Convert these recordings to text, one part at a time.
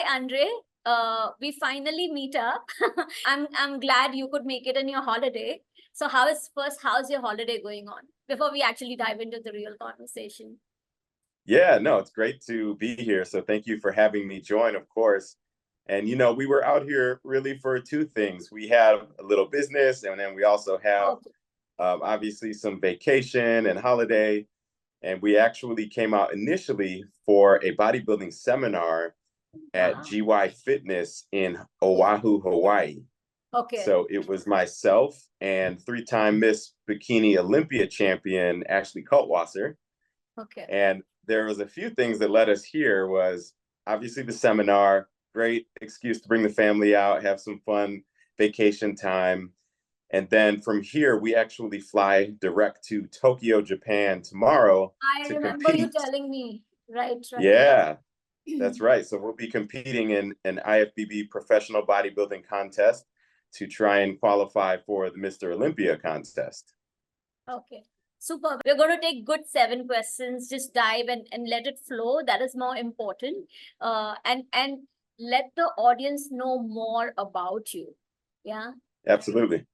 Andre. We finally meet up. I'm glad you could make it in your holiday. So how's your holiday going on before we actually dive into the real conversation? Yeah, no, it's great to be here. So thank you for having me join, of course. And, we were out here really for two things. We have a little business, and then we also have Okay. obviously some vacation and holiday. And we actually came out initially for a bodybuilding seminar at Wow. GY Fitness in Oahu, Hawaii. Okay. So it was myself and three-time Miss Bikini Olympia champion Ashley Kaltwasser. Okay. And there was a few things that led us here. Was obviously the seminar, great excuse to bring the family out, have some fun vacation time. And then from here, we actually fly direct to Tokyo, Japan tomorrow I to remember you compete. telling me. Right. Yeah, that's right. So we'll be competing in an IFBB professional bodybuilding contest to try and qualify for the Mr. Olympia contest. Okay. Super. We're going to take good 7 questions. Just dive and let it flow. That is more important. And let the audience know more about you. Yeah. Absolutely.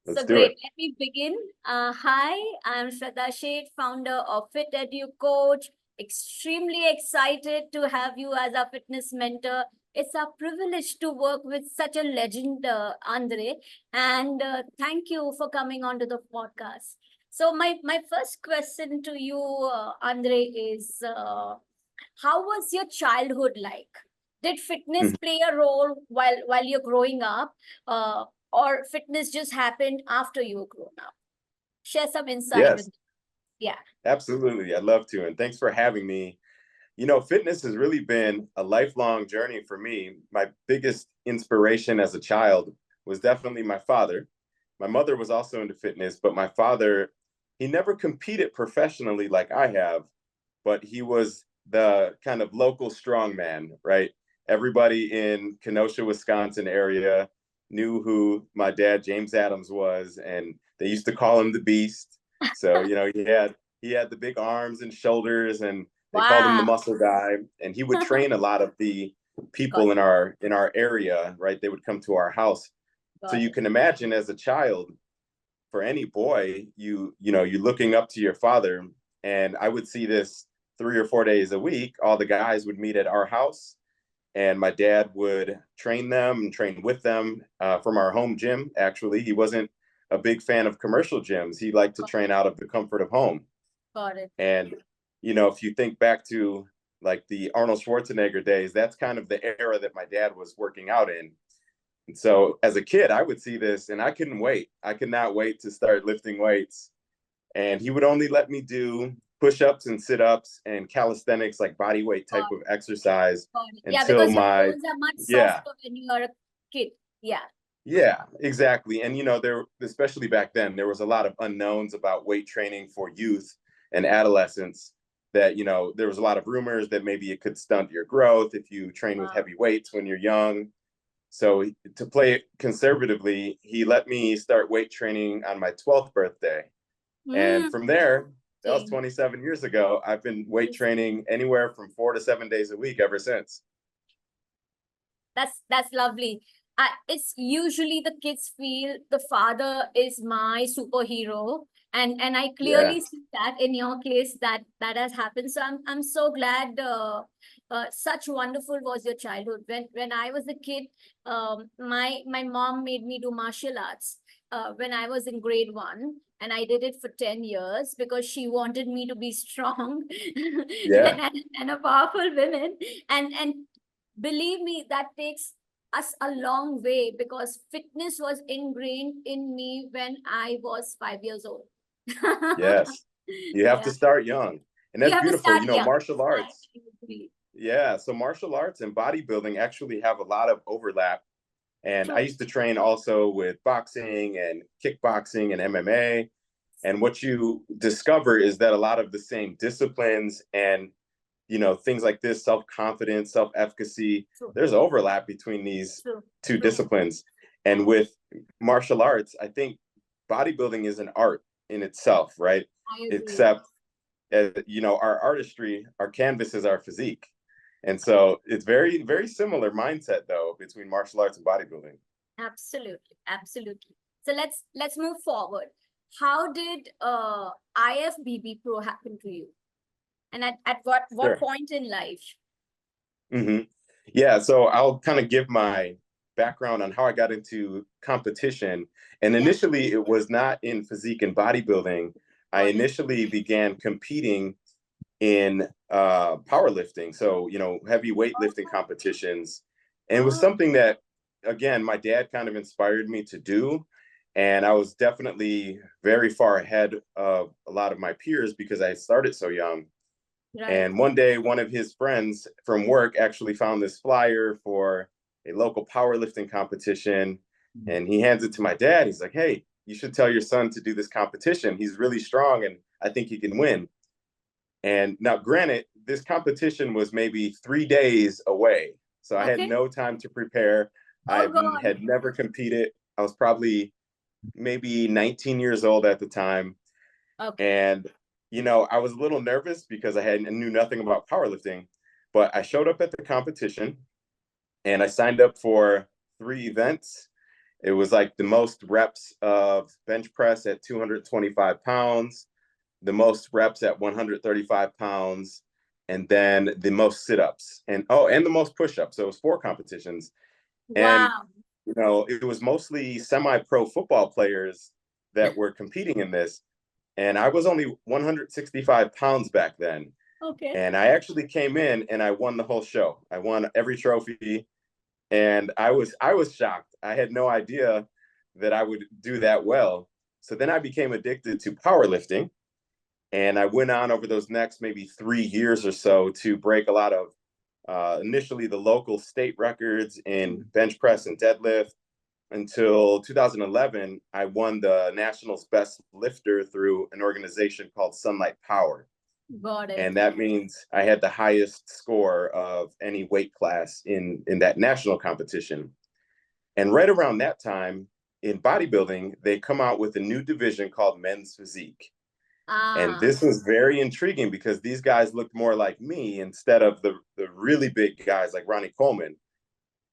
Let's So do great. it. Let me begin. Hi, I'm Shraddha Sheth, founder of FitEduCoach. Extremely excited to have you as our fitness mentor. It's our privilege to work with such a legend, Andre. And thank you for coming onto the podcast. So my first question to you, Andre, is how was your childhood like? Did fitness play a role while you're growing up? Or fitness just happened after you were grown up? Share some insight with Yes, me. Yeah. absolutely. I'd love to. And thanks for having me. Fitness has really been a lifelong journey for me. My biggest inspiration as a child was definitely my father. My mother was also into fitness, but my father, he never competed professionally like I have, but he was the kind of local strongman, right? Everybody in Kenosha, Wisconsin area knew who my dad, James Adams, was, and they used to call him the Beast. So, he had the big arms and shoulders, and they called him the Wow. muscle guy. And he would train a lot of the Got people in our area, right? They would come to our house. So got you it. can imagine, as a child, for any boy, you're looking up to your father. And I would see this 3 or 4 days a week. All the guys would meet at our house, and my dad would train them and train with them from our home gym. Actually, he wasn't a big fan of commercial gyms. He liked to train out of the comfort of home. Got it. And if you think back to like the Arnold Schwarzenegger days, that's kind of the era that my dad was working out in. And so as a kid, I would see this and I couldn't wait. I could not wait to start lifting weights. And he would only let me do push-ups and sit-ups and calisthenics, like body weight type Got of exercise got it. Yeah, until because your my, bones are much yeah, softer when you are a kid. Yeah. yeah, exactly. And, there, especially back then, there was a lot of unknowns about weight training for youth and adolescents, that, there was a lot of rumors that maybe it could stunt your growth if you train with Wow. heavy weights when you're young. So to play it conservatively, he let me start weight training on my 12th birthday. And from there, that was 27 years ago, I've been weight training anywhere from 4 to 7 days a week ever since. That's lovely. It's usually the kids feel the father is my superhero, and I Yeah. clearly see that in your case that has happened. So I'm so glad. Such wonderful was your childhood. When I was a kid, my mom made me do martial arts when I was in grade 1. And I did it for 10 years because she wanted me to be strong Yeah. and a powerful woman. And believe me, that takes us a long way because fitness was ingrained in me when I was 5 years old. Yes. You have Yeah, to start young. And you that's have to beautiful. start young. Martial I arts. agree. Yeah. So martial arts and bodybuilding actually have a lot of overlap. And I True. used to train also with boxing and kickboxing and MMA. And what you discover is that a lot of the same disciplines and things like this, self-confidence, self-efficacy, True. there's overlap between these True. two True. disciplines. And with martial arts, I think bodybuilding is an art in itself, right? I agree. Except, our artistry, our canvas is our physique. And so it's very, very similar mindset though between martial arts and bodybuilding. Absolutely, absolutely. So let's move forward. How did IFBB Pro happen to you? And at what Sure. point in life? hmm Yeah, so I'll kind of give my background on how I got into competition. And Yeah, initially, it was not in physique and bodybuilding. I got it. initially began competing in powerlifting, so heavy weightlifting competitions, and it was Oh, something that, again, my dad kind of inspired me to do, and I was definitely very far ahead of a lot of my peers because I started so young. right. And one day, one of his friends from work actually found this flyer for a local powerlifting competition. And he hands it to my dad. He's like, "Hey, you should tell your son to do this competition. He's really strong and I think he can win." And now, granted, this competition was maybe 3 days away. So I had Okay. no time to prepare. Oh I God. had never competed. I was probably maybe 19 years old at the time. Okay. And, I was a little nervous because I knew nothing about powerlifting, but I showed up at the competition and I signed up for 3 events. It was like the most reps of bench press at 225 pounds, the most reps at 135 pounds, and then the most sit-ups and the most push-ups. So it was 4 competitions. And, Wow. it was mostly semi-pro football players that were competing in this. And I was only 165 pounds back then. Okay. And I actually came in and I won the whole show. I won every trophy, and I was shocked. I had no idea that I would do that well. So then I became addicted to powerlifting, and I went on over those next maybe 3 years or so to break a lot of initially the local state records in bench press and deadlift, until 2011, I won the national's best lifter through an organization called Sunlight Power. Got it. And that means I had the highest score of any weight class in that national competition. And right around that time in bodybuilding, they come out with a new division called men's physique. And Ah, this was very intriguing because these guys looked more like me instead of the really big guys like Ronnie Coleman.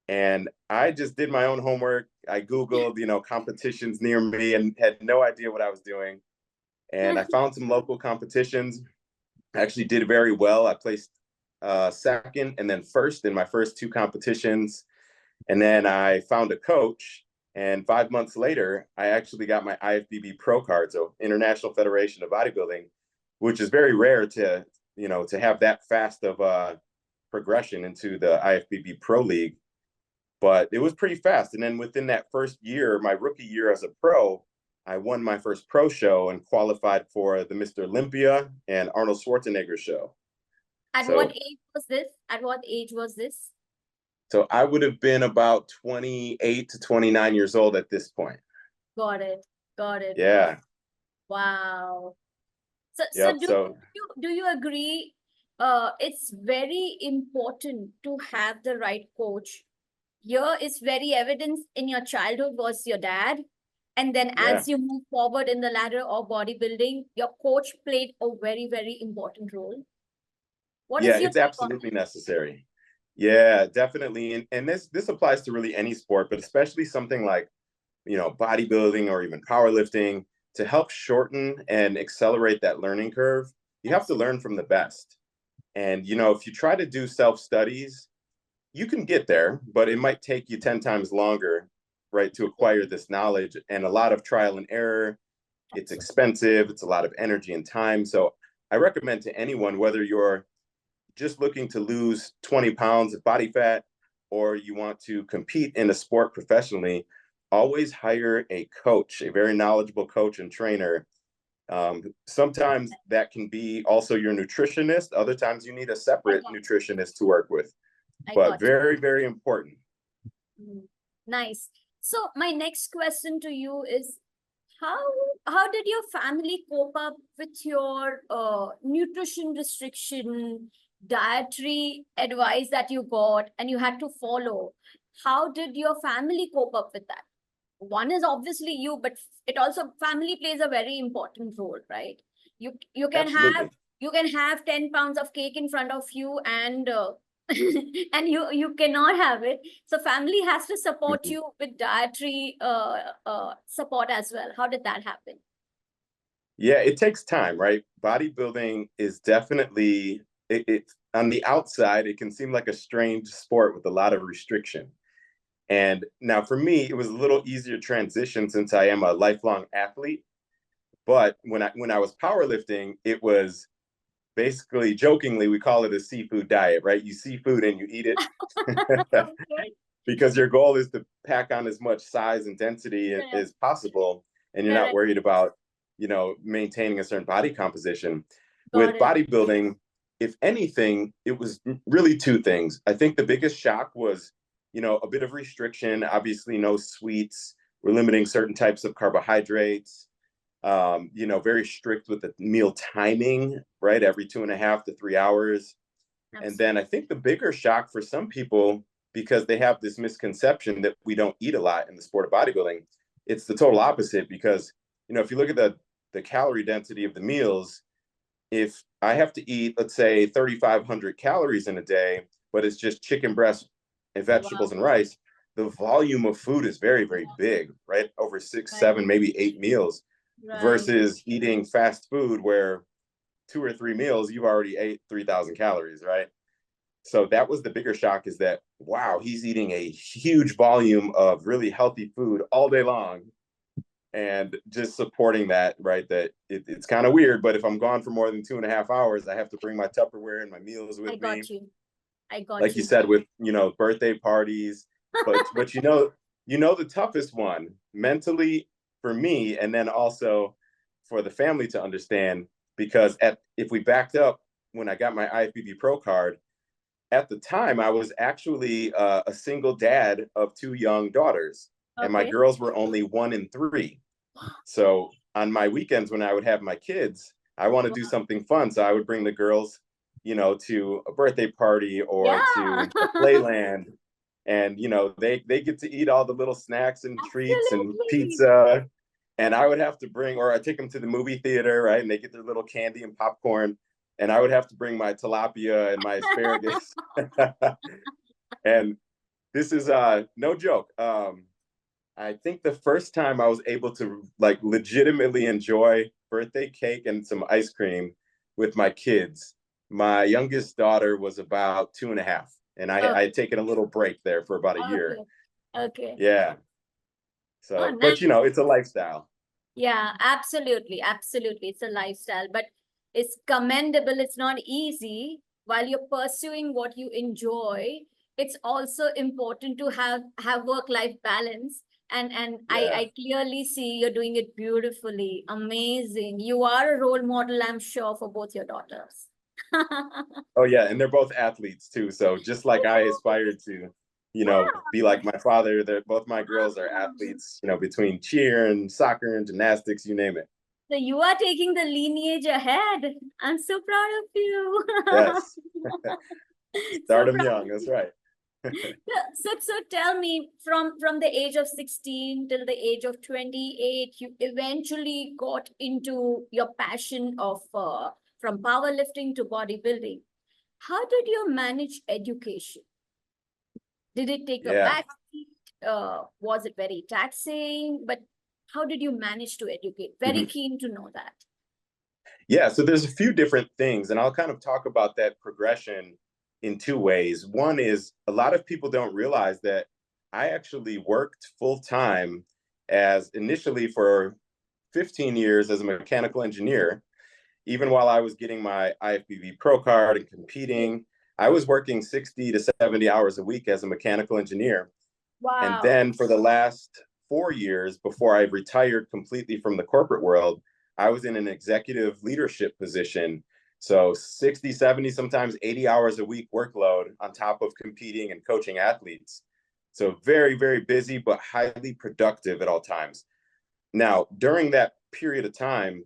And I just did my own homework. I Googled, competitions near me and had no idea what I was doing. And I found some local competitions. I actually did very well. I placed second and then first in my first 2 competitions. And then I found a coach. And 5 months later, I actually got my IFBB Pro card, so International Federation of Bodybuilding, which is very rare to have that fast of a progression into the IFBB Pro League. But it was pretty fast. And then within that first year, my rookie year as a pro, I won my first pro show and qualified for the Mr. Olympia and Arnold Schwarzenegger show. at what So, age was this? At what age was this? so I would have been about 28 to 29 years old at this point. Got it. Got it. Yeah. Wow. So Yep. do So, you agree? It's very important to have the right coach. Here is very evident in your childhood was your dad, and then yeah. as you move forward in the ladder of bodybuilding, your coach played a very, very important role. What Yeah, is your it's take on absolutely necessary. Yeah, definitely. And this applies to really any sport, but especially something like, bodybuilding or even powerlifting. To help shorten and accelerate that learning curve, you that? have to learn from the best. And, if you try to do self studies, you can get there, but it might take you 10 times longer, right, to acquire this knowledge, and a lot of trial and error. It's expensive, it's a lot of energy and time. So I recommend to anyone, whether you're just looking to lose 20 pounds of body fat or you want to compete in a sport professionally, always hire a coach, a very knowledgeable coach and trainer. Sometimes that can be also your nutritionist. Other times you need a I separate got nutritionist to work with, I but got very, very important. Nice. So my next question to you is how how did your family cope up with your nutrition restriction, dietary advice that you got and you had to follow? How did your family cope up with that? One is obviously you, but it also family plays a very important role, right? You can have Absolutely. 10 pounds of cake in front of you and And you cannot have it. So family has to support Mhm. you with dietary support as well. How did that happen? Yeah, it takes time, right? Bodybuilding is definitely it on the outside, it can seem like a strange sport with a lot of restriction. And now for me, it was a little easier transition since I am a lifelong athlete. But when I was powerlifting, it was basically jokingly we call it a seafood diet, right? You see food and you eat it Okay. because your goal is to pack on as much size and density Correct. as possible, and you're not Correct. worried about maintaining a certain body composition. Got With it. bodybuilding, if anything, it was really two things. I think the biggest shock was a bit of restriction. Obviously no sweets, we're limiting certain types of carbohydrates, very strict with the meal timing, right? Every 2.5 to 3 hours. And then Absolutely. I think the bigger shock for some people, because they have this misconception that we don't eat a lot in the sport of bodybuilding, it's the total opposite. Because, if you look at the calorie density of the meals, if I have to eat, let's say, 3,500 calories in a day, but it's just chicken breast and Wow. vegetables and rice, the volume of food is very, very big, right? Over six, Right. seven, maybe 8 meals, Right. versus eating fast food where 2 or 3 meals, you've already ate 3,000 calories, right? So that was the bigger shock, is that, wow, he's eating a huge volume of really healthy food all day long, and just supporting that, right? That it's kind of weird, but if I'm gone for more than 2.5 hours, I have to bring my Tupperware and my meals I with me. got you. I got Like you you. said, with birthday parties, but the toughest one mentally for me, and then also for the family to understand, because if we backed up, when I got my IFBB Pro card, at the time I was actually a single dad of two young daughters, and my Okay. girls were only 1 and 3. So on my weekends when I would have my kids, I want to Wow. do something fun. So I would bring the girls, to a birthday party or Yeah. to a playland. And they get to eat all the little snacks and treats and Absolutely. pizza. And I would have to bring, or I take them to the movie theater, right? And they get their little candy and popcorn. And I would have to bring my tilapia and my asparagus. And this is no joke. I think the first time I was able to like legitimately enjoy birthday cake and some ice cream with my kids, my youngest daughter was about 2.5, and I Okay. had taken a little break there for about a year. Okay. Okay. Yeah. Oh, So, but nice. it's a lifestyle. Yeah, absolutely. Absolutely. It's a lifestyle, but it's commendable. It's not easy. While you're pursuing what you enjoy, it's also important to have work-life balance. And Yeah. I clearly see you're doing it beautifully. Amazing. You are a role model, I'm sure, for both your daughters. Oh yeah, and they're both athletes too. So just like I Oh, aspired to, be yeah. like my father, they're both my girls are athletes, between cheer and soccer and gymnastics, you name it. So you are taking the lineage ahead. I'm so proud of you. Yes. So Start them proud young. of That's you. right. So tell me, from the age of 16 till the age of 28, you eventually got into your passion of from powerlifting to bodybuilding. How did you manage education? Did it take a Yeah. back seat? Was it very taxing? But how did you manage to educate? Very Mhm. keen to know that. Yeah. So there's a few different things, and I'll kind of talk about that progression in two ways. One is, a lot of people don't realize that I actually worked full time as initially for 15 years as a mechanical engineer. Even while I was getting my IFBB Pro card and competing, I was working 60 to 70 hours a week as a mechanical engineer. And Wow. then for the last 4 years, before I retired completely from the corporate world, I was in an executive leadership position. So 60, 70, sometimes 80 hours a week workload on top of competing and coaching athletes. So very, very busy, but highly productive at all times. Now, during that period of time,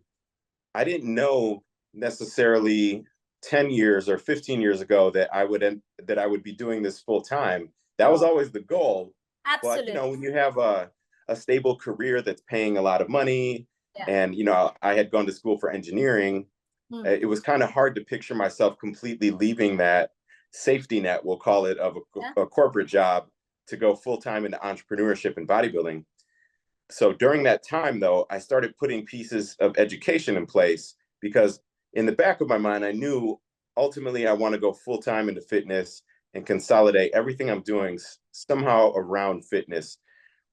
I didn't know necessarily 10 years or 15 years ago that I would be doing this full time. That was Oh, always the goal. But absolutely. when you have a stable career that's paying a lot of money, Yeah. and I had gone to school for engineering, Hmm. it was kind of hard to picture myself completely leaving that safety net, we'll call it, of a corporate job to go full-time into entrepreneurship and bodybuilding. So during that time, though, I started putting pieces of education in place because in the back of my mind, I knew ultimately I want to go full-time into fitness and consolidate everything I'm doing somehow around fitness.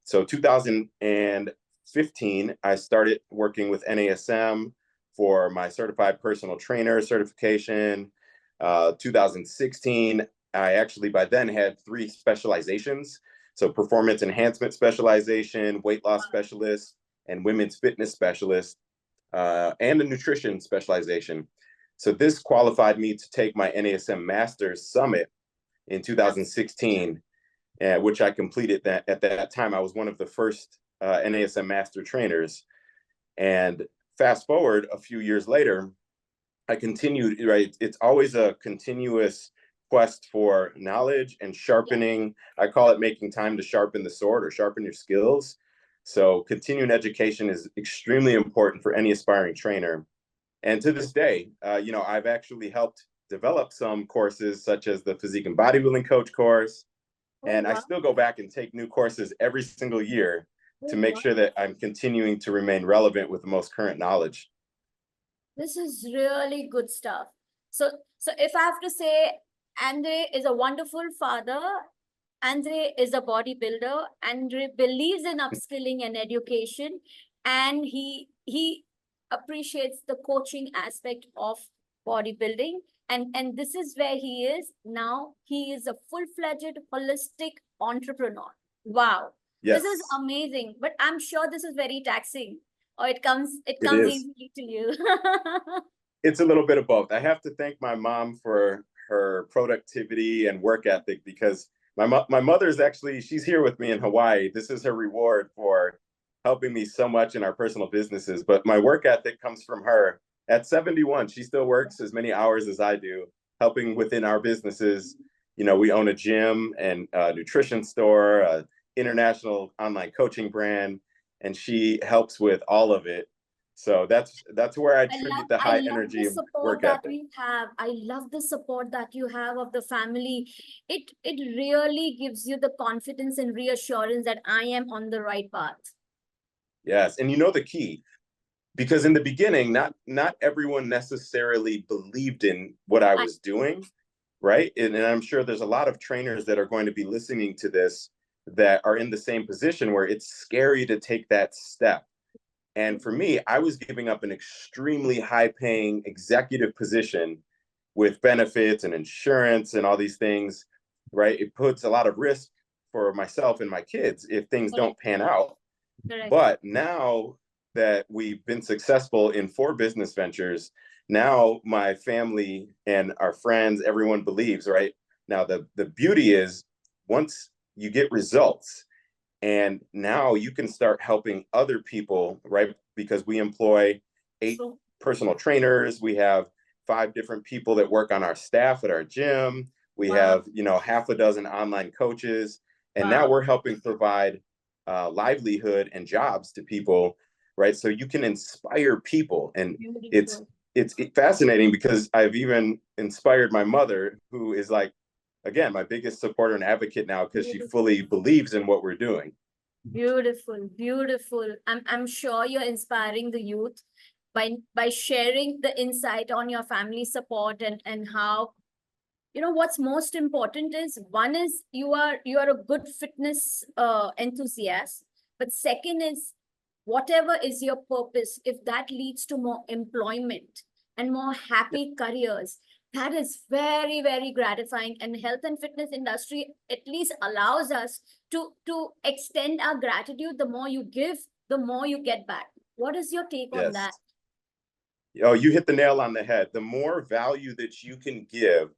So 2015, I started working with NASM for my certified personal trainer certification. 2016, I actually by then had 3 specializations. So performance enhancement specialization, weight loss specialist, and women's fitness specialist, and a nutrition specialization. So this qualified me to take my NASM Masters Summit in 2016, which I completed. That at that time, I was one of the first NASM Master trainers. And fast forward a few years later, I continued, right? It's always a continuous quest for knowledge and sharpening. I call it making time to sharpen the sword or sharpen your skills. So continuing education is extremely important for any aspiring trainer. And to this day, I've actually helped develop some courses such as the Physique and Bodybuilding Coach course. And I still go back and take new courses every single year to make sure that I'm continuing to remain relevant with the most current knowledge. This is really good stuff. So if I have to say, Andre is a wonderful father. Andre is a bodybuilder. Andre believes in upskilling and education, and he appreciates the coaching aspect of bodybuilding. And this is where he is now. He is a full-fledged holistic entrepreneur. Wow. Yes. This is amazing. But I'm sure this is very taxing. Or it comes easily to you. It's a little bit of both. I have to thank my mom for her productivity and work ethic, because my mother's actually, she's here with me in Hawaii. This is her reward for helping me so much in our personal businesses. But my work ethic comes from her. At 71, she still works as many hours as I do, helping within our businesses. We own a gym and a nutrition store, an international online coaching brand, and she helps with all of it. So that's where I attribute the high energy work ethic. I love the support that you have of the family. It really gives you the confidence and reassurance that I am on the right path. Yes, and the key, because in the beginning, not everyone necessarily believed in what I was doing, right? And I'm sure there's a lot of trainers that are going to be listening to this that are in the same position where it's scary to take that step. And for me, I was giving up an extremely high-paying executive position with benefits and insurance and all these things, right? It puts a lot of risk for myself and my kids if things don't pan out. Correct. But now that we've been successful in 4 business ventures, now my family and our friends, everyone believes, right? Now, the beauty is once you get results, and now you can start helping other people, right? Because we employ 8 personal trainers. We have 5 different people that work on our staff at our gym. We have, half a dozen online coaches. And now we're helping provide livelihood and jobs to people, right? So you can inspire people. And it's fascinating because I've even inspired my mother, who is like, again, my biggest supporter and advocate now, because she fully believes in what we're doing. Beautiful, beautiful. I'm sure you're inspiring the youth by sharing the insight on your family support and how, what's most important is, one is you are a good fitness enthusiast, but second is whatever is your purpose, if that leads to more employment and more happy careers, that is very, very gratifying. And health and fitness industry at least allows us to extend our gratitude. The more you give, the more you get back. What is your take on that? Oh, you hit the nail on the head. The more value that you can give,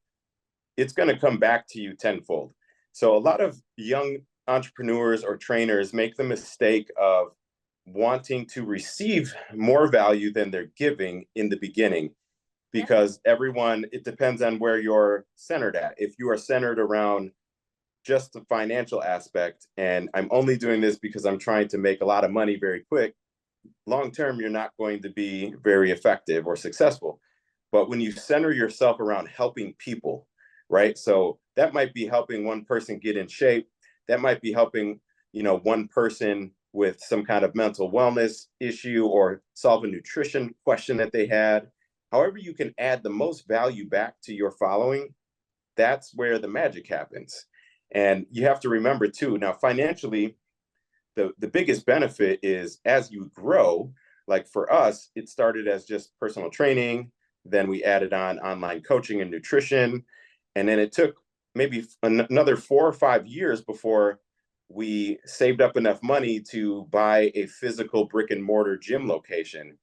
it's going to come back to you tenfold. So a lot of young entrepreneurs or trainers make the mistake of wanting to receive more value than they're giving in the beginning, because it depends on where you're centered at. If you are centered around just the financial aspect, and I'm only doing this because I'm trying to make a lot of money very quick, long term, you're not going to be very effective or successful. But when you center yourself around helping people, right? So that might be helping one person get in shape. That might be helping, one person with some kind of mental wellness issue or solve a nutrition question that they had. However, you can add the most value back to your following, that's where the magic happens. And you have to remember too, now financially, the biggest benefit is as you grow, like for us, it started as just personal training. Then we added on online coaching and nutrition. And then it took maybe another 4 or 5 years before we saved up enough money to buy a physical brick and mortar gym location.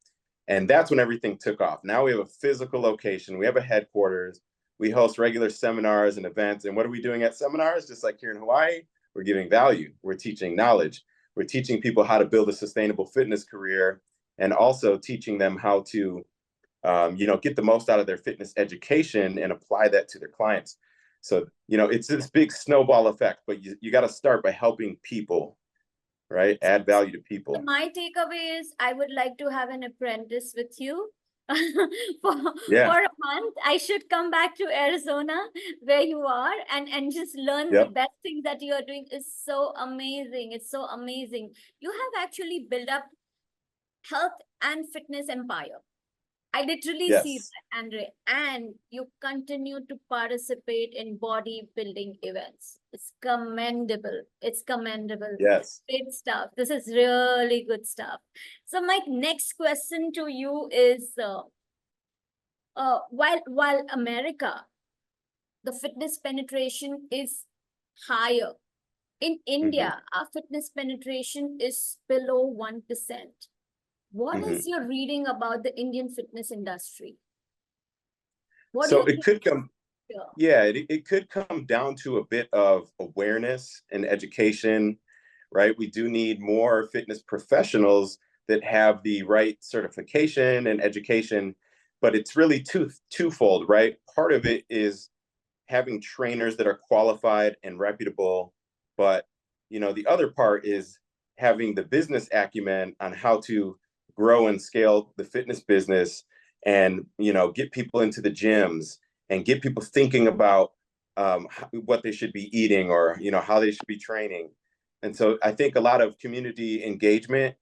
And that's when everything took off. Now we have a physical location, we have a headquarters, we host regular seminars and events. And what are we doing at seminars? Just like here in Hawaii, we're giving value, we're teaching knowledge, we're teaching people how to build a sustainable fitness career, and also teaching them how to, get the most out of their fitness education and apply that to their clients. So, it's this big snowball effect, but you got to start by helping people, right? Add value to people. My takeaway is I would like to have an apprentice with you. for, Yeah. for a month. I should come back to Arizona where you are and just learn the Yep. best things that you are doing. Is so amazing. It's so amazing. You have actually built up health and fitness empire. I literally see Yes. that, Andre, and you continue to participate in bodybuilding events. It's commendable. It's commendable. Yes. Great stuff. This is really good stuff. So my next question to you is, while America, the fitness penetration is higher. In India, our fitness penetration is below 1%. What is your reading about the Indian fitness industry? What do So you it think could come, here? yeah, it could come down to a bit of awareness and education, right? We do need more fitness professionals that have the right certification and education, but it's really twofold, right? Part of it is having trainers that are qualified and reputable, but the other part is having the business acumen on how to grow and scale the fitness business, and get people into the gyms and get people thinking about what they should be eating, or how they should be training. And so I think a lot of community engagement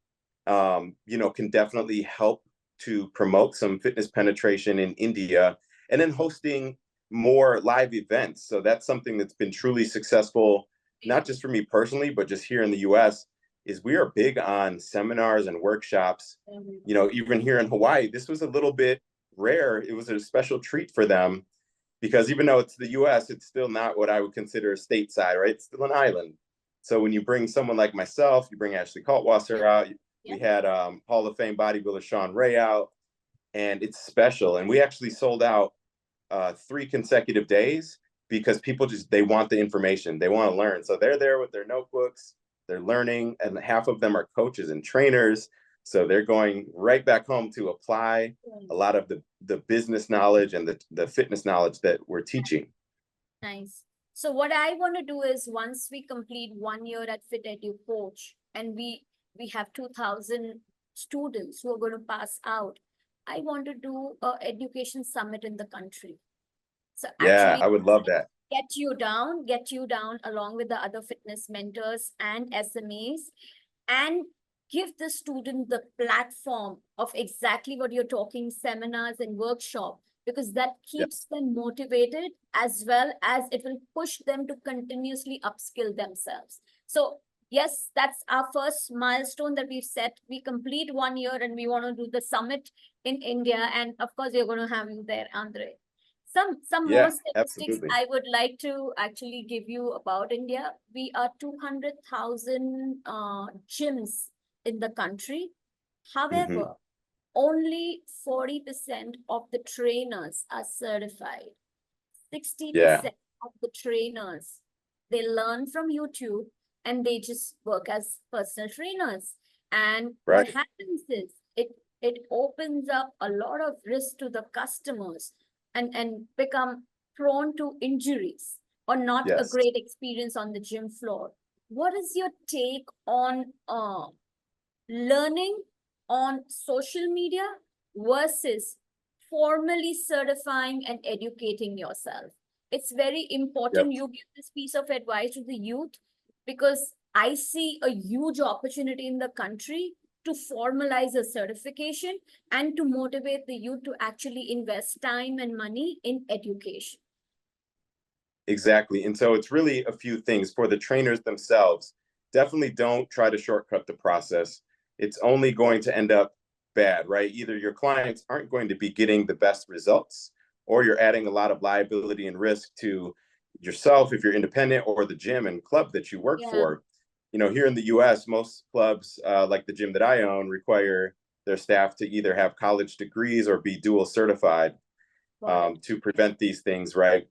can definitely help to promote some fitness penetration in India, and then hosting more live events. So that's something that's been truly successful, not just for me personally, but just here in the US, is we are big on seminars and workshops. Even here in Hawaii, this was a little bit rare. It was a special treat for them, because even though it's the US, it's still not what I would consider stateside, right? It's still an island. So when you bring someone like myself, you bring Ashley Kaltwasser out, we had Hall of Fame bodybuilder Sean Ray out, and it's special. And we actually sold out 3 consecutive days, because people they want the information, they want to learn. So they're there with their notebooks, they're learning, and half of them are coaches and trainers. So they're going right back home to apply a lot of the business knowledge and the fitness knowledge that we're teaching. Nice. So what I want to do is, once we complete 1 year at FitEduCoach, and we have 2,000 students who are going to pass out, I want to do a education summit in the country. So Yeah, actually I would love that. get you down along with the other fitness mentors and SMEs, and give the student the platform of exactly what you're talking, seminars and workshop, because that Yeah. keeps them motivated, as well as it will push them to continuously upskill themselves. So yes, that's our first milestone that we've set. We complete 1 year and we want to do the summit in India, and of course we're going to have you there, Andre. Some more Yeah, statistics absolutely. I would like to actually give you about India. We are 200,000 gyms in the country. However, only 40% of the trainers are certified. 60% of the trainers, they learn from YouTube and they just work as personal trainers. And what Right. happens is it opens up a lot of risk to the customers, and become prone to injuries or not a Yes. great experience on the gym floor. What is your take on learning on social media versus formally certifying and educating yourself? it's very Yep. important you give this piece of advice to the youth, because I see a huge opportunity in the country to formalize a certification and to motivate the youth to actually invest time and money in education. Exactly. And so it's really a few things for the trainers themselves. Definitely don't try to shortcut the process. It's only going to end up bad, right? Either your clients aren't going to be getting the best results, or you're adding a lot of liability and risk to yourself if you're independent, or the gym and club that you work Yeah. for. You know, here in the US, most clubs, like the gym that I own, require their staff to either have college degrees or be dual certified, to prevent these things, right?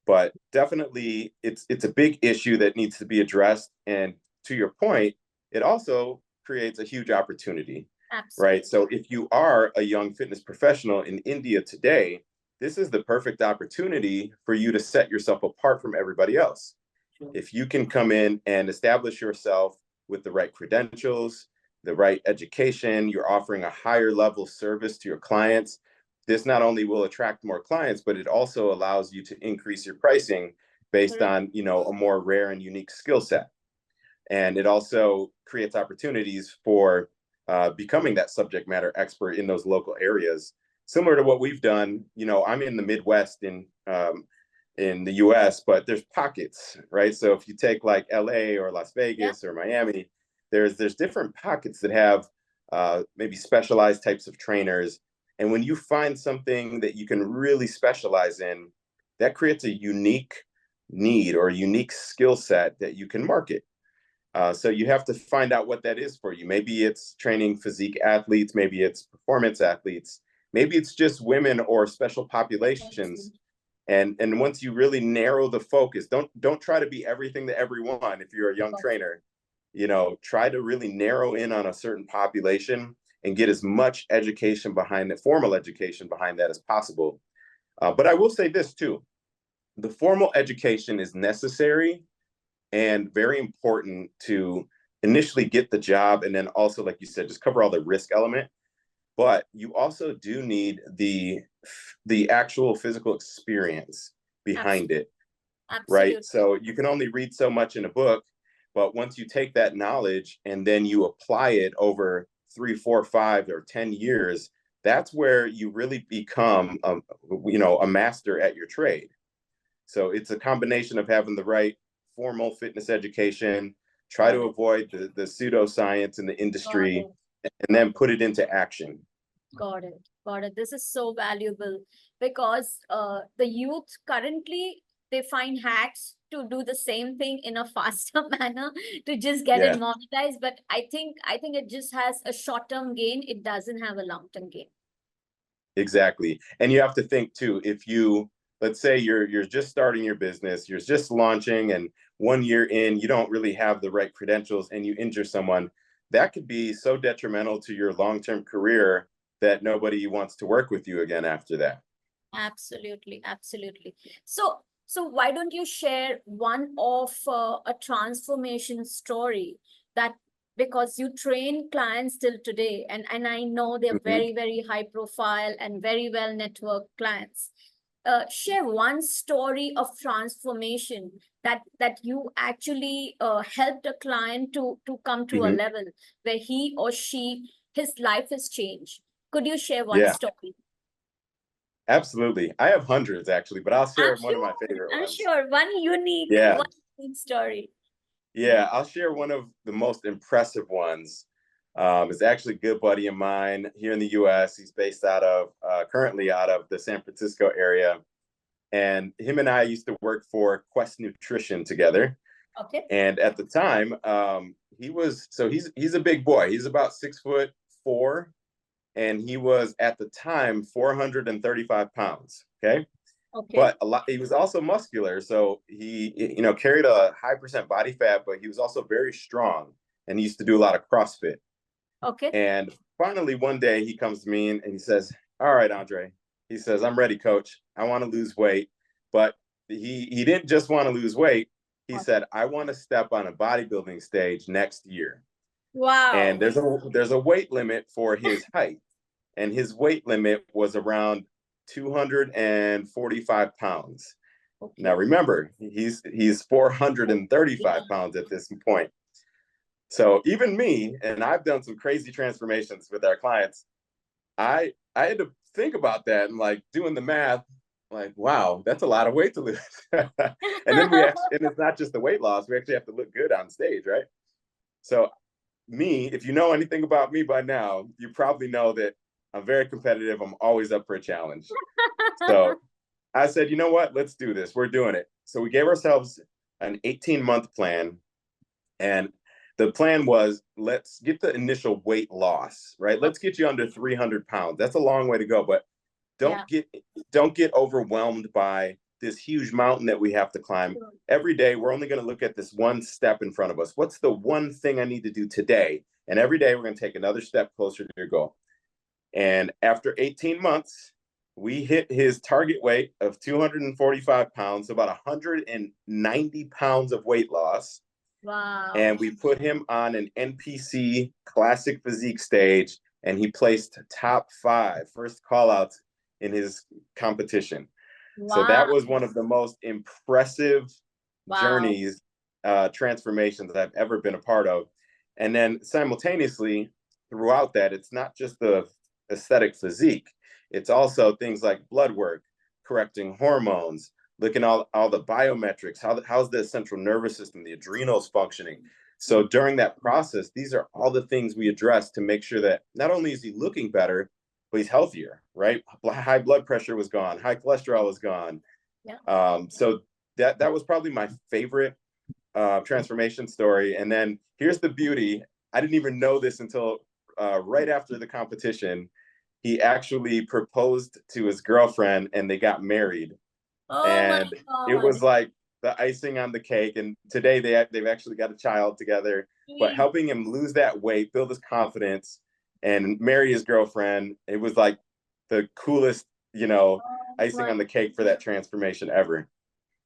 But definitely it's a big issue that needs to be addressed. And to your point, it also creates a huge opportunity. Absolutely. Right? So if you are a young fitness professional in India today, this is the perfect opportunity for you to set yourself apart from everybody else. Sure. If you can come in and establish yourself with the right credentials, the right education, you're offering a higher level service to your clients. This not only will attract more clients, but it also allows you to increase your pricing based Correct. on, a more rare and unique skill set. And it also creates opportunities for becoming that subject matter expert in those local areas, similar to what we've done. I'm in the Midwest in the US, but there's pockets, right? So if you take like LA or Las Yeah. Vegas or Miami, there's different pockets that have maybe specialized types of trainers. And when you find something that you can really specialize in, that creates a unique need or a unique skill set that you can market. So you have to find out what that is for you. Maybe it's training physique athletes, maybe it's performance athletes, maybe it's just women or special populations. And once you really narrow the focus, don't try to be everything to everyone. If you're a young trainer, try to really narrow in on a certain population and get as much education behind it, formal education behind that as possible. But I will say this too: the formal education is necessary and very important to initially get the job, and then also, like you said, just cover all the risk element. But you also do need the actual physical experience behind Absolutely. it, right? Absolutely. So you can only read so much in a book, but once you take that knowledge and then you apply it over 3, 4, 5, or 10 years, that's where you really become a master at your trade. So it's a combination of having the right formal fitness education, try to avoid the pseudoscience in the Got industry, it. and then put it into action. Got it. Got it. This is so valuable, because the youth currently, they find hacks to do the same thing in a faster manner to just get it Yeah, monetized. But I think it just has a short-term gain. It doesn't have a long-term gain. exactly. And you have to think too, if you, let's say you're just starting your business, you're just launching, and 1 year in, you don't really have the right credentials and you injure someone, that could be so detrimental to your long-term career that nobody wants to work with you again after that. Absolutely, absolutely. So why don't you share one of a transformation story that, because you train clients till today, and I know they're Mhm. very high profile and very well networked clients. Share one story of transformation that you actually helped a client to come to a Mhm. level where he or she, his life has changed. Could you share one Yeah, story? absolutely. I have hundreds actually, but I'll I'm share one of my sure. favorite I'm ones. sure. Yeah, One unique story. yeah, I'll share one of the most impressive ones. It's actually a good buddy of mine here in the U.S. He's based currently out of the San Francisco area, and him and I used to work for Quest Nutrition together. Okay. And at the time, he's a big boy. He's about 6'4", and he was at the time 435 pounds. Okay. Okay. But he was also muscular. So he, carried a high percent body fat, but he was also very strong, and he used to do a lot of CrossFit. Okay. And finally, one day he comes to me and he says, "All right, Andre," he says, "I'm ready, coach. I want to lose weight." But he didn't just want to lose weight. He said, "I want to step on a bodybuilding stage next year." And Wow. there's a weight limit for his height, and his weight limit was around 245 pounds. Now, Okay. remember, he's 435 Yeah. pounds at this point. So even me, and I've done some crazy transformations with our clients, I had to think about that and like doing the math, like, wow, that's a lot of weight to lose. And then and it's not just the weight loss, we actually have to look good on stage, right? So me, if you know anything about me by now, you probably know that I'm very competitive. I'm always up for a challenge. So I said, you know what? Let's do this. We're doing it. So we gave ourselves an 18-month plan. And the plan was, let's get the initial weight loss, right? Let's get you under 300 pounds. That's a long way to go, but Yeah. don't get don't get overwhelmed by this huge mountain that we have to climb. Sure. Every day, we're only going to look at this one step in front of us. What's the one thing I need to do today? And every day, we're going to take another step closer to your goal. And after 18 months, we hit his target weight of 245 pounds, about 190 pounds of weight loss. Wow. And we put him on an NPC classic physique stage, and he placed top 5, first call out in his competition. So Wow. that was one of the most impressive Wow. journeys, transformations that I've ever been a part of. And then simultaneously, throughout that, it's not just the aesthetic physique, it's also things like blood work, correcting hormones, looking at all the biometrics, how's the central nervous system, the adrenals functioning. So during that process, these are all the things we address to make sure that not only is he looking better, but he's healthier, right? High blood pressure was gone, high cholesterol was gone. Yeah. So that was probably my favorite transformation story. And then here's the beauty. I didn't even know this until right after the competition. He actually proposed to his girlfriend and they got married. Oh my And it God. was like the icing on the cake. And today they've actually got a child together. But Sweet. helping him lose that weight, build his confidence, and marry his girlfriend, it was like the coolest, Oh icing my on the cake for that transformation ever.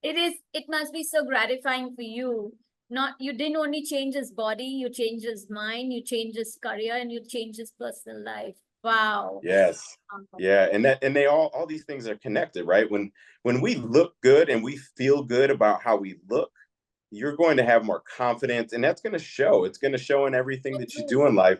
it must be so gratifying for you. Not you didn't only change his body, you changed his mind, you changed his career, and you changed his personal life. Wow. Yes. Um, Yeah, and they all these things are connected, right? When we look good and we feel good about how we look, you're going to have more confidence, and that's going to show. It's going to show in everything so that you true. do in life.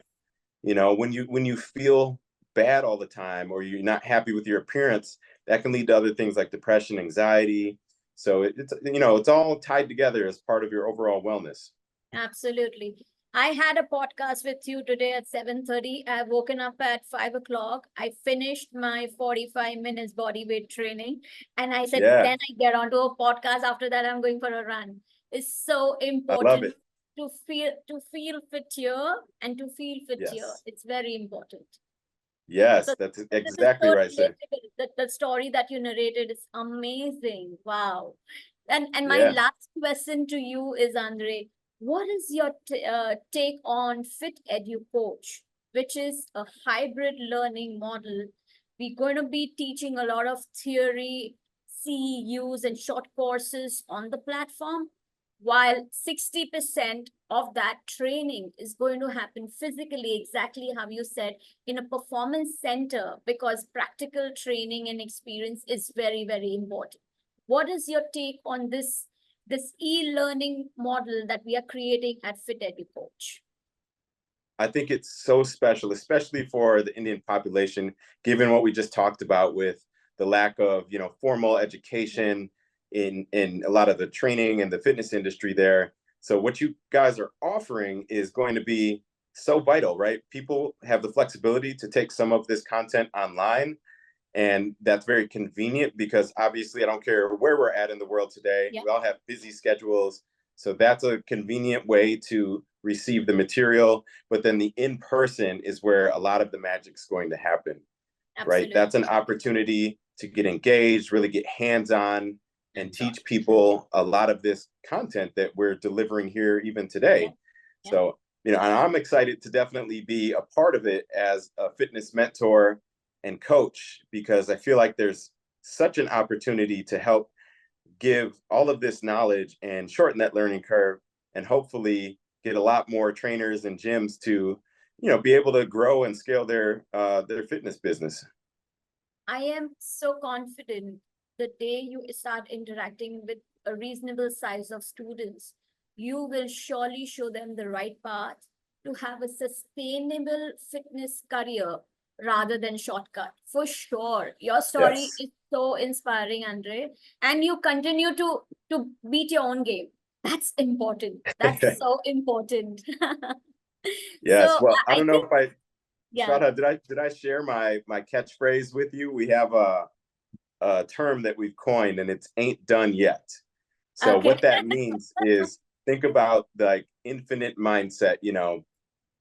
When you feel bad all the time or you're not happy with your appearance, that can lead to other things like depression, anxiety. So it's all tied together as part of your overall wellness. Absolutely. I had a podcast with you today at 7:30. I've woken up at 5 o'clock. I finished my 45 minutes body weight training. And I said, Yeah, then I get onto a podcast. After that, I'm going for a run. It's so I love important it. to feel fitier and to feel fitier. Yes. It's very important. So Yes, that's this is exactly so right, sir. relatable. The story that you narrated is amazing. Wow. And my Yeah. last question to you is, Andre, what is your take on FitEduCoach, which is a hybrid learning model? We're going to be teaching a lot of theory, CEUs, and short courses on the platform, while 60% of that training is going to happen physically, exactly how you said, in a performance center, because practical training and experience is very, very important. What is your take on this e-learning model that we are creating at FitEduCoach? I think it's so special, especially for the Indian population, given what we just talked about with the lack of, formal education in a lot of the training and the fitness industry there. So what you guys are offering is going to be so vital, right? People have the flexibility to take some of this content online, and that's very convenient because obviously I don't care where we're at in the world today. Yeah, We all have busy schedules. So that's a convenient way to receive the material. But then the in person is where a lot of the magic's going to happen, right? absolutely. That's an opportunity to get engaged, really get hands on, and Hands on. teach people a lot of this content that we're delivering here even Yeah, today. yeah. So, and I'm excited to definitely be a part of it as a fitness mentor and coach because I feel like there's such an opportunity to help give all of this knowledge and shorten that learning curve and hopefully get a lot more trainers and gyms to be able to grow and scale their fitness business. I am so confident. the day you start interacting with a reasonable size of students, you will surely show them the right path to have a sustainable fitness career rather than shortcut. For sure. Your story Yes. is so inspiring, Andre. And you continue to beat your own game. That's important. That's so important. Yes. So Well, I I don't know think, if I, yeah. Shraddha, did I share my catchphrase with you? We have a term that we've coined, and it's "ain't done yet." So Okay. what that means is think about the like infinite mindset. You know,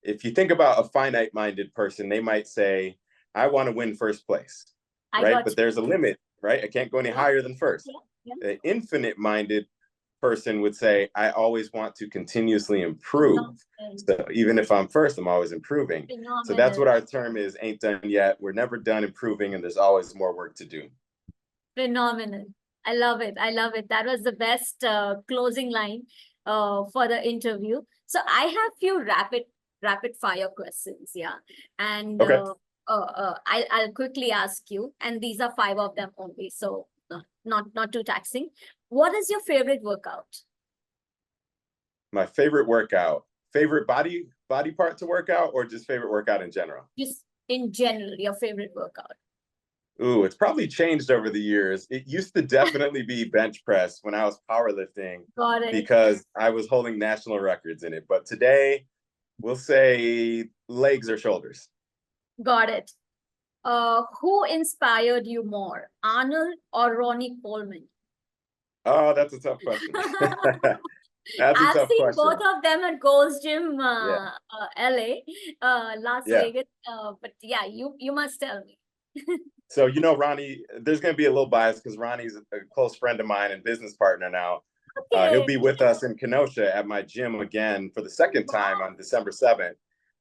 if you think about a finite minded person, they might say, "I want to win first place," I right? got But there's a you. limit, right? I can't go any Yeah, higher than first. yeah, yeah. The infinite minded person would say, I always want to continuously improve. Phenomenal. So even if I'm first, I'm always improving. So that's what Phenomenal. our term is, ain't done yet. We're never done improving, and there's always more work to do. Phenomenal. I love it. I love it. That was the best closing line for the interview. So I have few rapid fire questions. Yeah, and Okay. I'll quickly ask you. And these are five of them only. So not too taxing. What is your favorite workout? My favorite workout, favorite body part to work out, or just favorite workout in general? Just in general, your favorite workout. Ooh, it's probably changed over the years. It used to definitely be bench press when I was powerlifting Got it. because I was holding national records in it. But today, we'll say legs or shoulders. Got it. Who inspired you more, Arnold or Ronnie Coleman? Oh, that's a tough question. That's a I've tough seen both question. of them at Gold's Gym, Yeah, LA, Las yeah. Vegas. But yeah, you must tell me. So Ronnie, there's going to be a little bias because Ronnie's a close friend of mine and business partner now. He'll Okay. be with us in Kenosha at my gym again for the Oh, second time wow. on December 7th.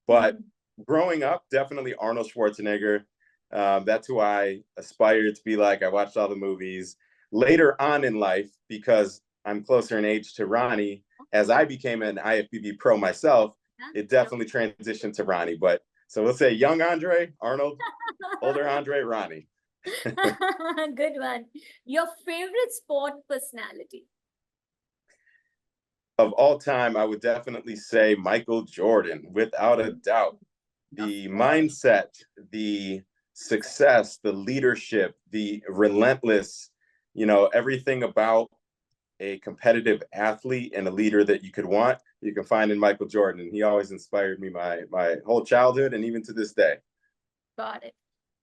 But Mhm. growing up, definitely Arnold Schwarzenegger. That's who I aspired to be like. I watched all the movies. Later on in life, because I'm closer in age to Ronnie, as I became an IFBB pro myself, Yeah, it sure. definitely transitioned to Ronnie. But so we'll say young Andre, Arnold, older Andre, Ronnie. Good one. Your favorite sport personality? Of all time, I would definitely say Michael Jordan, without a doubt. Of The course. mindset, the success, the leadership, the relentless, everything about a competitive athlete and a leader that you could want, you can find in Michael Jordan. He always inspired me my whole childhood and even to this day. Got it.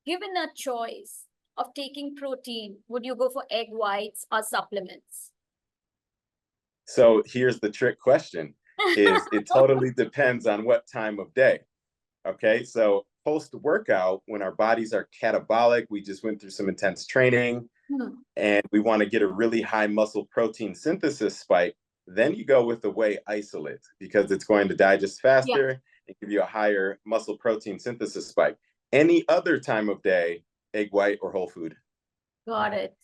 Given a choice of taking protein, would you go for egg whites or supplements? So here's the trick question is it totally depends on what time of day. Okay, so post workout, when our bodies are catabolic, we just went through some intense training Hmm. and we want to get a really high muscle protein synthesis spike, then you go with the whey isolate because it's going to digest Yeah, faster and give you a higher muscle protein synthesis spike. Any other time of day, egg white or whole food. got it.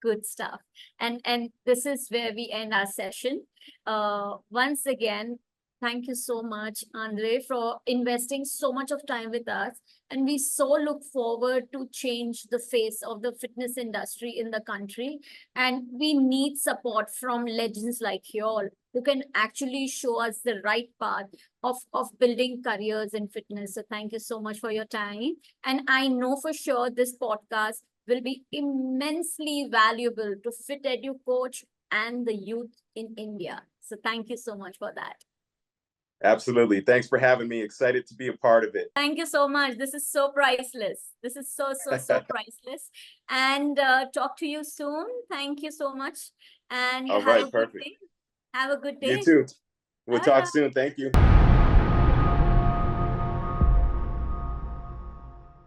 Good stuff. And this is where we end our session. Once again, thank you so much, Andre, for investing so much of time with us. And we so look forward to change the face of the fitness industry in the country. And we need support from legends like you all who can actually show us the right path of building careers in fitness. So thank you so much for your time. And I know for sure this podcast will be immensely valuable to FitEduCoach and the youth in India. So thank you so much for that. Absolutely. Thanks for having me. Excited to be a part of it. Thank you so much. This is so priceless. This is so priceless. And talk to you soon. Thank you so much. And you All have a right, good perfect. day. Have a good You day. too. We'll Bye talk bye. soon. Thank you.